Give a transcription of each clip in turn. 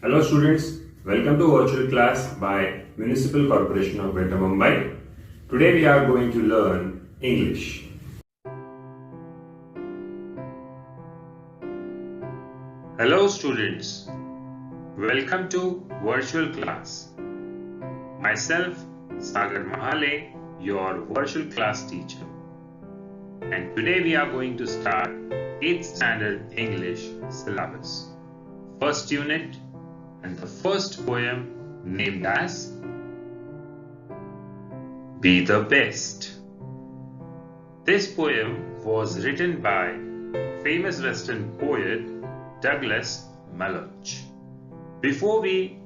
Hello students, welcome to virtual class by Municipal Corporation of Greater Mumbai. Today we are going to learn English. Hello students, welcome to virtual class. Myself Sagar Mahale, your virtual class teacher. And today we are going to start 8th standard English syllabus. First unit and the first poem named as Be the Best. This poem was written by famous Western poet Douglas Malloch. Before we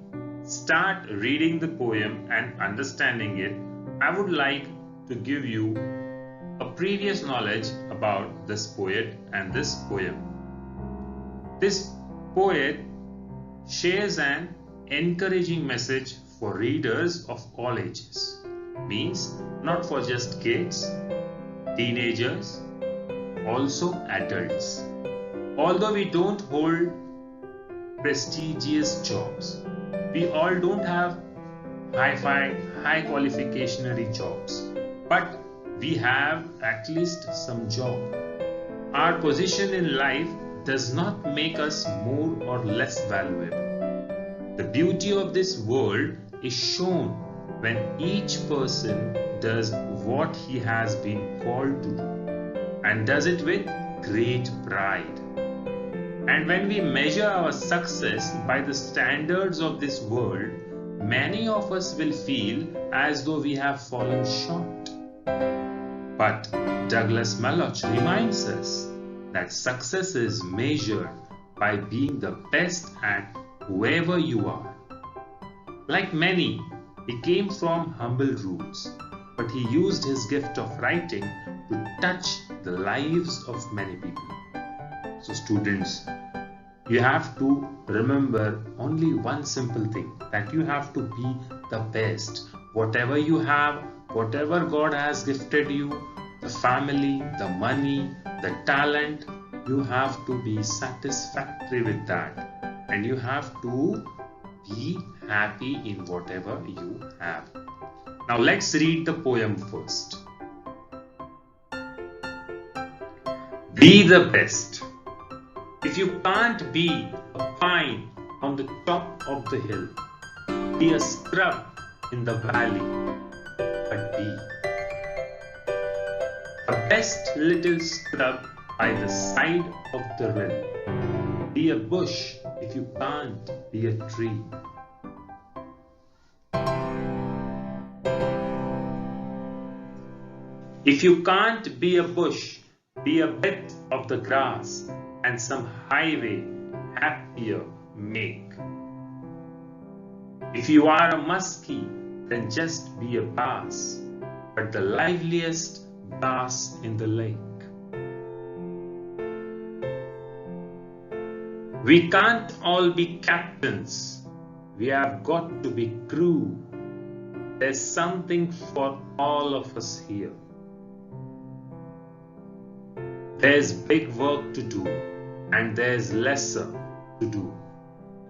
start reading the poem and understanding it, I would like to give you a previous knowledge about this poet and this poem. This poet shares an encouraging message for readers of all ages. Means not for just kids, teenagers, also adults. Although we don't hold prestigious jobs, we all don't have high qualificationary jobs, but we have at least some job. Our position in life does not make us more or less valuable. The beauty of this world is shown when each person does what he has been called to do and does it with great pride. And when we measure our success by the standards of this world, many of us will feel as though we have fallen short. But Douglas Malloch reminds us that success is measured by being the best at whoever you are. Like many, he came from humble roots, but he used his gift of writing to touch the lives of many people. So students, you have to remember only one simple thing, that you have to be the best. Whatever you have, whatever God has gifted you, the family, the money, the talent, you have to be satisfactory with that, and you have to be happy in whatever you have. Now let's read the poem first. Be the best. If you can't be a pine on the top of the hill, be a scrub in the valley, but be a best little scrub by the side of the rill. Be a bush if you can't be a tree. If you can't be a bush, be a bit of the grass and some highway happier make. If you are a muskie, then just be a bass, but the liveliest bass in the lake. We can't all be captains. We have got to be crew. There's something for all of us here. There's big work to do, and there's lesser to do.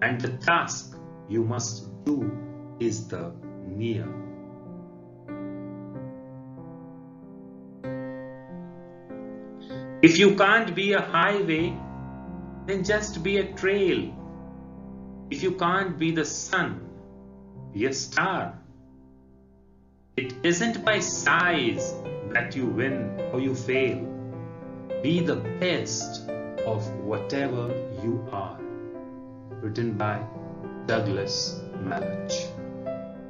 And the task you must do is the near. If you can't be a highway, then just be a trail. If you can't be the sun, be a star. It isn't by size that you win or you fail. Be the best of whatever you are. Written by Douglas Malloch.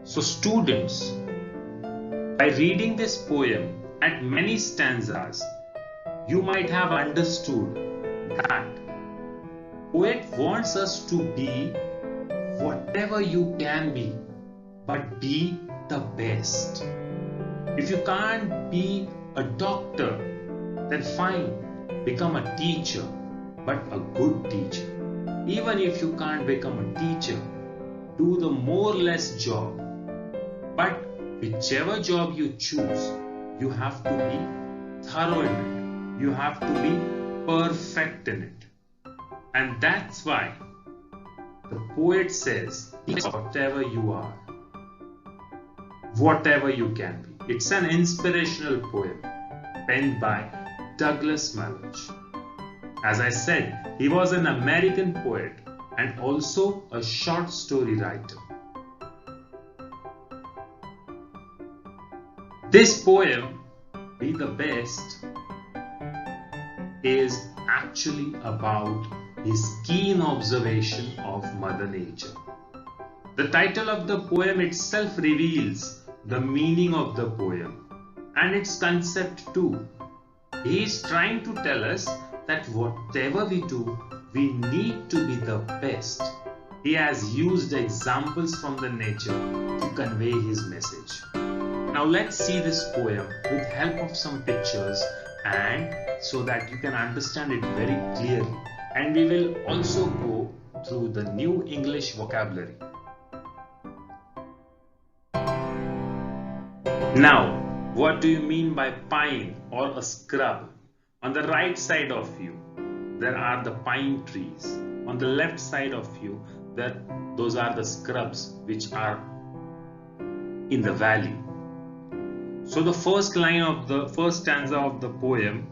So students, by reading this poem and many stanzas, you might have understood that poet wants us to be whatever you can be, but be the best. If you can't be a doctor, then fine, become a teacher, but a good teacher. Even if you can't become a teacher, do the more or less job. But whichever job you choose, you have to be thorough in it. You have to be perfect in it. And that's why the poet says, whatever you are, whatever you can be. It's an inspirational poem penned by Douglas Malloch. As I said, he was an American poet and also a short story writer. This poem, Be the Best, is actually about his keen observation of Mother Nature. The title of the poem itself reveals the meaning of the poem and its concept too. He is trying to tell us that whatever we do, we need to be the best. He has used examples from the nature to convey his message. Now let's see this poem with help of some pictures and so that you can understand it very clearly. And we will also go through the new English vocabulary. Now, what do you mean by pine or a scrub? On the right side of you, there are the pine trees. On the left side of you, those are the scrubs which are in the valley. So the first line of the first stanza of the poem,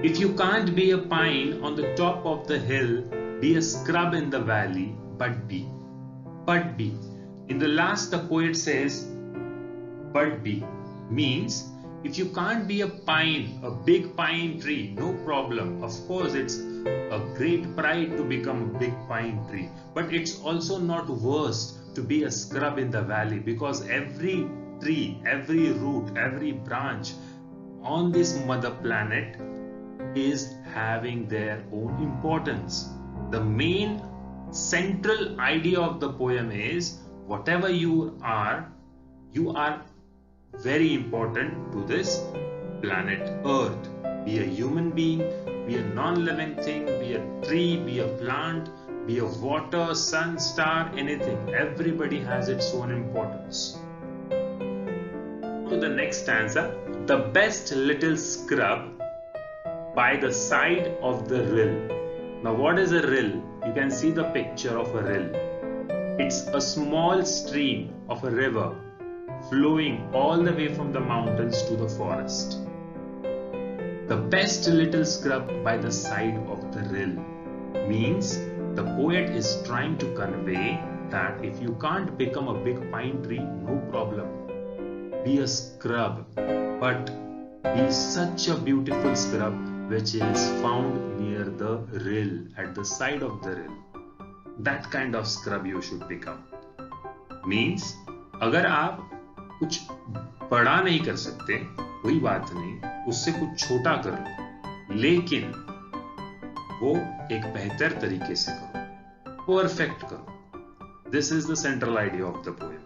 if you can't be a pine on the top of the hill, be a scrub in the valley, but be. But be. In the last, the poet says, but be, means if you can't be a pine, a big pine tree, no problem. Of course, it's a great pride to become a big pine tree, but it's also not worst to be a scrub in the valley, because every tree, every root, every branch on this mother planet is having their own importance. The main central idea of the poem is whatever you are very important to this planet Earth. Be a human being, be a non-living thing, be a tree, be a plant, be a water, sun, star, anything. Everybody has its own importance. To the next stanza, the best little scrub by the side of the rill. Now what is a rill? You can see the picture of a rill. It's a small stream of a river flowing all the way from the mountains to the forest. The best little scrub by the side of the rill means the poet is trying to convey that if you can't become a big pine tree, no problem. Be a scrub, but be such a beautiful scrub which is found near the rill, at the side of the rill. That kind of scrub you should become. Means, अगर आप कुछ बड़ा नहीं कर सकते, कोई बात नहीं, उससे कुछ छोटा करो, लेकिन वो एक बेहतर तरीके से करो, परफेक्ट करो. This is the central idea of the poem.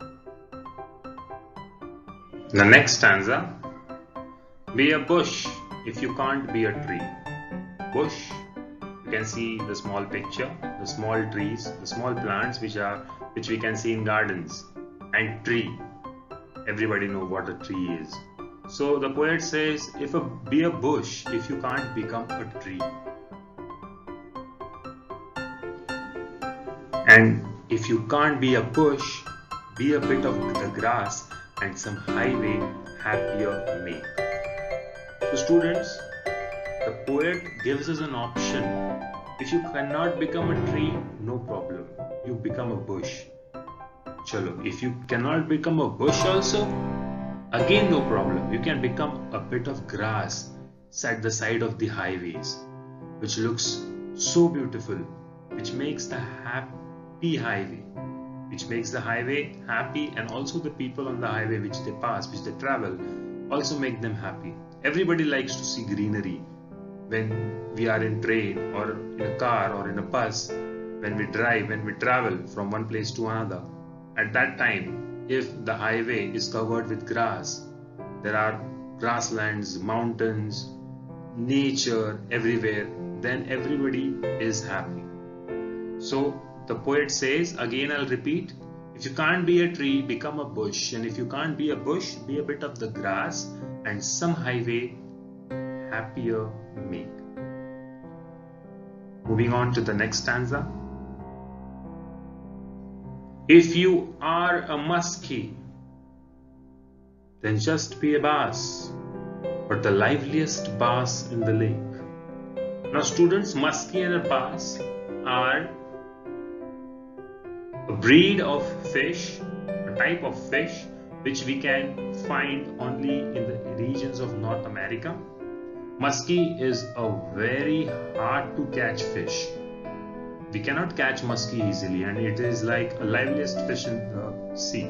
The next stanza, be a bush if you can't be a tree. Bush, you can see the small picture, the small trees, the small plants which we can see in gardens, and tree. Everybody know what a tree is. So the poet says, be a bush if you can't become a tree. And if you can't be a bush, be a bit of the grass and some highway happier make. So students, the poet gives us an option. If you cannot become a tree, no problem. You become a bush. Chalo, if you cannot become a bush also, again no problem. You can become a bit of grass at the side of the highways, which looks so beautiful, which makes the happy highway, which makes the highway happy, and also the people on the highway which they pass, which they travel, also make them happy. Everybody likes to see greenery when we are in train or in a car or in a bus, when we drive, when we travel from one place to another. At that time, if the highway is covered with grass, there are grasslands, mountains, nature everywhere, then everybody is happy. So the poet says, again I'll repeat, if you can't be a tree, become a bush, and if you can't be a bush, be a bit of the grass and some highway happier make. Moving on to the next stanza. If you are a muskie, then just be a bass, but the liveliest bass in the lake. Now students, muskie and a bass are a breed of fish, a type of fish which we can find only in the regions of North America. Muskie is a very hard to catch fish. We cannot catch muskie easily, and it is like a liveliest fish in the sea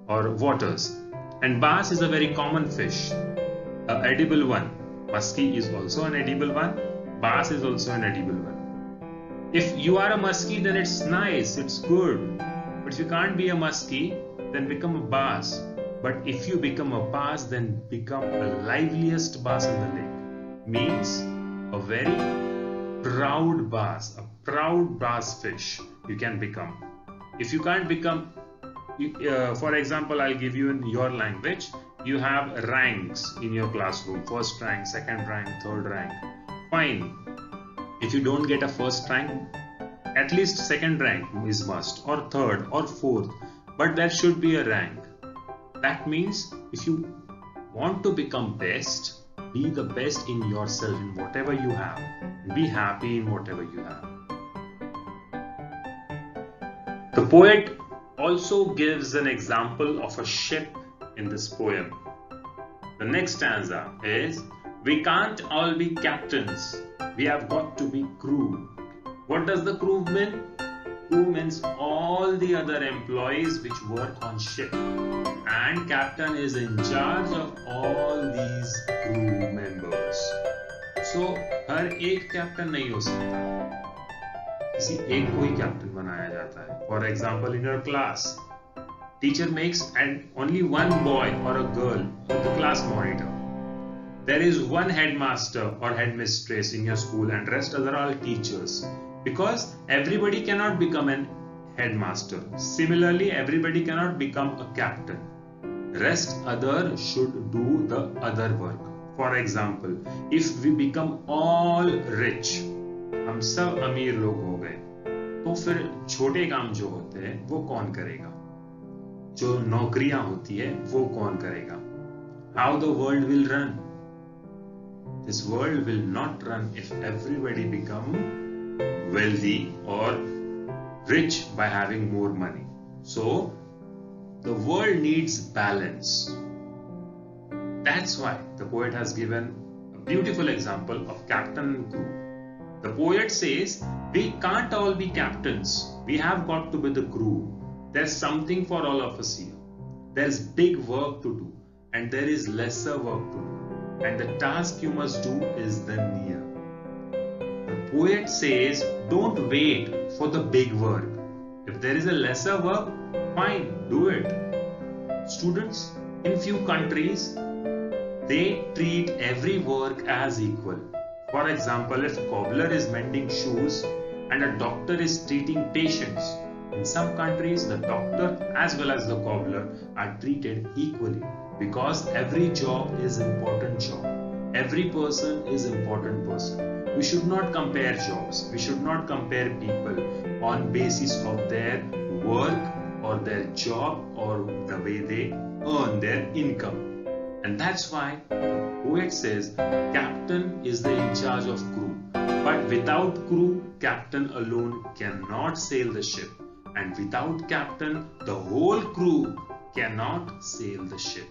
or waters. And bass is a very common fish, an edible one. Muskie is also an edible one. Bass is also an edible one. If you are a muskie, then it's nice, it's good. But if you can't be a muskie, then become a bass. But if you become a bass, then become the liveliest bass in the lake. Means a very proud bass, a proud bass fish you can become. If you can't become, for example, I'll give you in your language, you have ranks in your classroom, first rank, second rank, third rank. Fine. If you don't get a first rank, at least second rank is must, or third or fourth, but there should be a rank. That means if you want to become best, be the best in yourself, in whatever you have. Be happy in whatever you have. The poet also gives an example of a ship in this poem. The next stanza is, we can't all be captains, we have got to be crew. What does the crew mean? Crew means all the other employees which work on ship, and captain is in charge of all these crew members. So हर एक captain नहीं हो सकता, किसी एक को ही captain बनाया जाता है. For example, in your class, teacher makes and only one boy or a girl the class monitor. There is one headmaster or headmistress in your school, and rest other are teachers. Because everybody cannot become an headmaster. Similarly, everybody cannot become a captain. Rest other should do the other work. For example, if we become all rich, हम सब अमीर लोग हो गए, तो फिर छोटे काम जो होते हैं वो कौन करेगा? जो नौकरियां होती है वो कौन करेगा? How the world will run? This world will not run if everybody become wealthy or rich by having more money. So the world needs balance. That's why the poet has given a beautiful example of captain and crew. The poet says, we can't all be captains. We have got to be the crew. There's something for all of us here. There's big work to do, and there is lesser work to do. And the task you must do is the near. The poet says, don't wait for the big work. If there is a lesser work, fine, do it. Students, in few countries, they treat every work as equal. For example, if a cobbler is mending shoes and a doctor is treating patients, in some countries the doctor as well as the cobbler are treated equally, because every job is important job. Every person is important person. We should not compare jobs. We should not compare people on basis of their work or their job or the way they earn their income. And that's why the poet says captain is the in charge of crew. But without crew, captain alone cannot sail the ship. And without captain, the whole crew cannot sail the ship.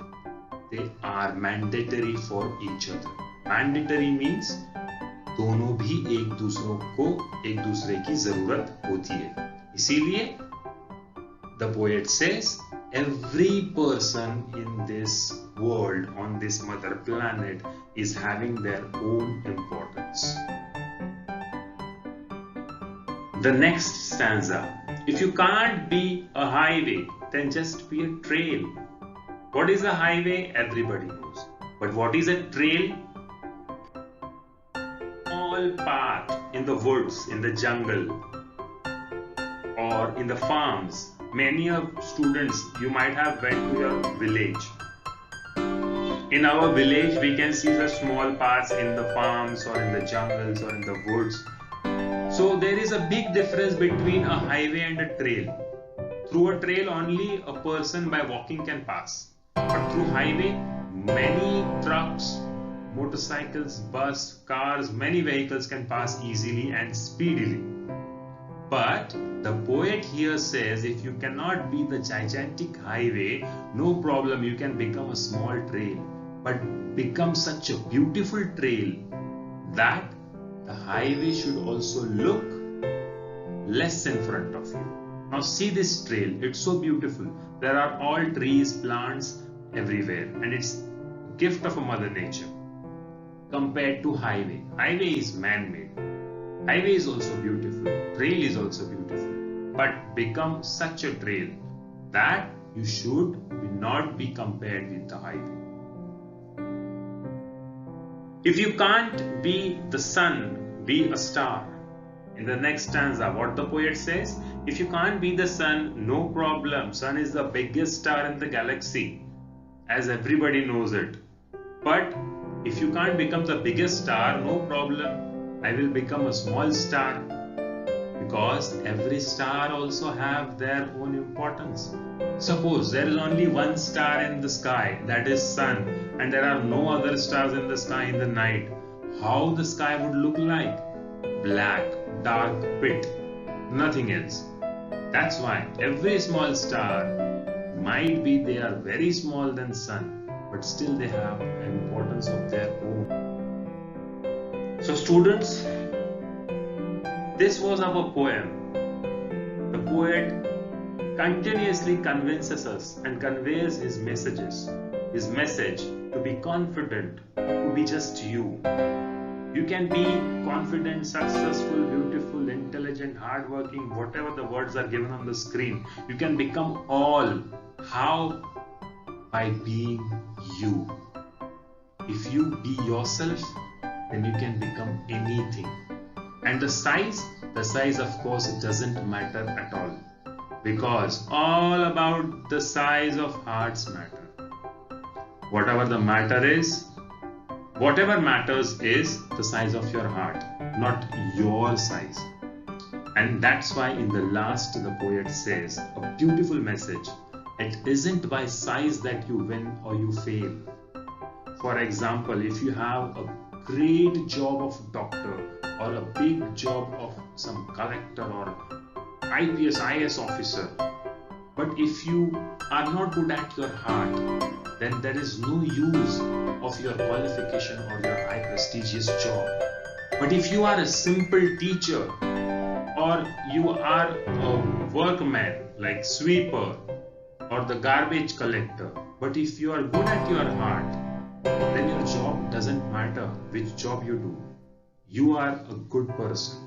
They are mandatory for each other. Mandatory means दोनों भी एक दूसरे की जरूरत होती है. इसीलिए the poet says every person in this world, on this mother planet, is having their own importance. The next stanza. If you can't be a highway, then just be a trail. What is a highway? Everybody knows. But what is a trail? All path in the woods, in the jungle, or in the farms. Many of students, you might have went to your village. In our village, we can see the small paths in the farms or in the jungles or in the woods. So there is a big difference between a highway and a trail. Through a trail, only a person by walking can pass. But through highway, many trucks, motorcycles, bus, cars, many vehicles can pass easily and speedily. But the poet here says, if you cannot be the gigantic highway, no problem, you can become a small trail. But become such a beautiful trail that the highway should also look less in front of you. Now see this trail, it's so beautiful. There are all trees, plants everywhere, and it's a gift of a Mother Nature. Compared to highway. Highway is man-made. Highway is also beautiful. Trail is also beautiful. But become such a trail that you should not be compared with the highway. If you can't be the sun, be a star. In the next stanza, what the poet says, if you can't be the sun, no problem. Sun is the biggest star in the galaxy, as everybody knows it. But if you can't become the biggest star, no problem. I will become a small star, because every star also have their own importance. Suppose there is only one star in the sky, that is sun, and there are no other stars in the sky in the night. How the sky would look like? Black, dark pit, nothing else. That's why every small star might be they are very small than sun, but still they have an importance of their own. So students, this was our poem. The poet continuously convinces us and conveys his message to be confident, to be just you. You can be confident, successful, beautiful, intelligent, hardworking, whatever the words are given on the screen. You can become all. How? By being you. If you be yourself, then you can become anything. And the size of course it doesn't matter at all, because all about the size of hearts matter. Whatever matters is the size of your heart, not your size. And that's why in the last the poet says a beautiful message. It isn't by size that you win or you fail. For example, if you have a great job of doctor or a big job of some collector or IPS, IS officer, but if you are not good at your heart, then there is no use of your qualification or your high prestigious job. But if you are a simple teacher or you are a workman like sweeper or the garbage collector, but if you are good at your heart, then your job doesn't matter which job you do. You are a good person.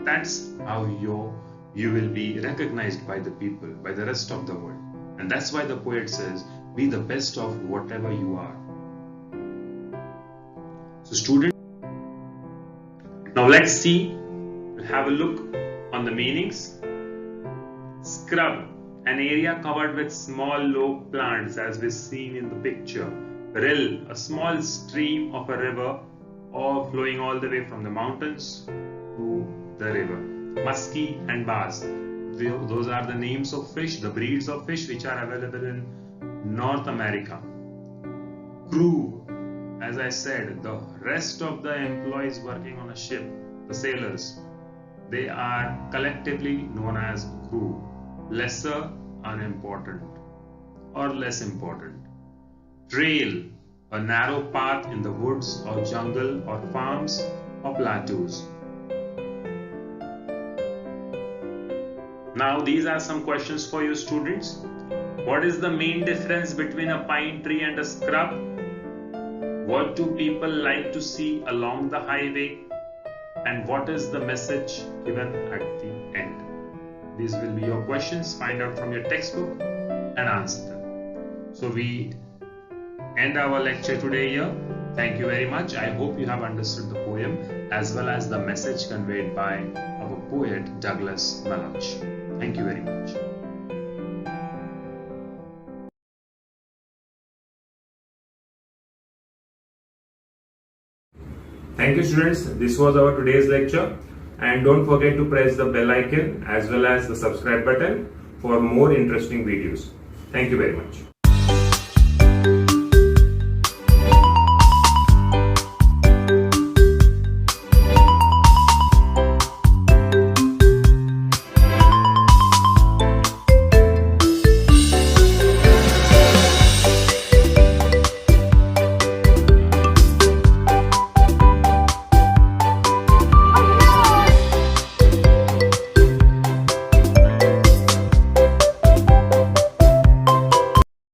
That's how you will be recognized by the people, by the rest of the world. And that's why the poet says, be the best of whatever you are. So students, now let's have a look on the meanings. Scrub, an area covered with small low plants as we've seen in the picture. Rill, a small stream of a river or flowing all the way from the mountains to the river. Muskie and bass, those are the names of fish, the breeds of fish which are available in North America. Crew, as I said, the rest of the employees working on a ship, the sailors, they are collectively known as crew. Lesser, unimportant or less important. Trail, a narrow path in the woods or jungle or farms or plateaus. Now these are some questions for you students. What is the main difference between a pine tree and a scrub? What do people like to see along the highway? And what is the message given at the end? These will be your questions. Find out from your textbook and answer them. So we end our lecture today here. Thank you very much. I hope you have understood the poem as well as the message conveyed by our poet Douglas Malloch. Thank you very much. Thank you students. This was our today's lecture, and don't forget to press the bell icon as well as the subscribe button for more interesting videos. Thank you very much.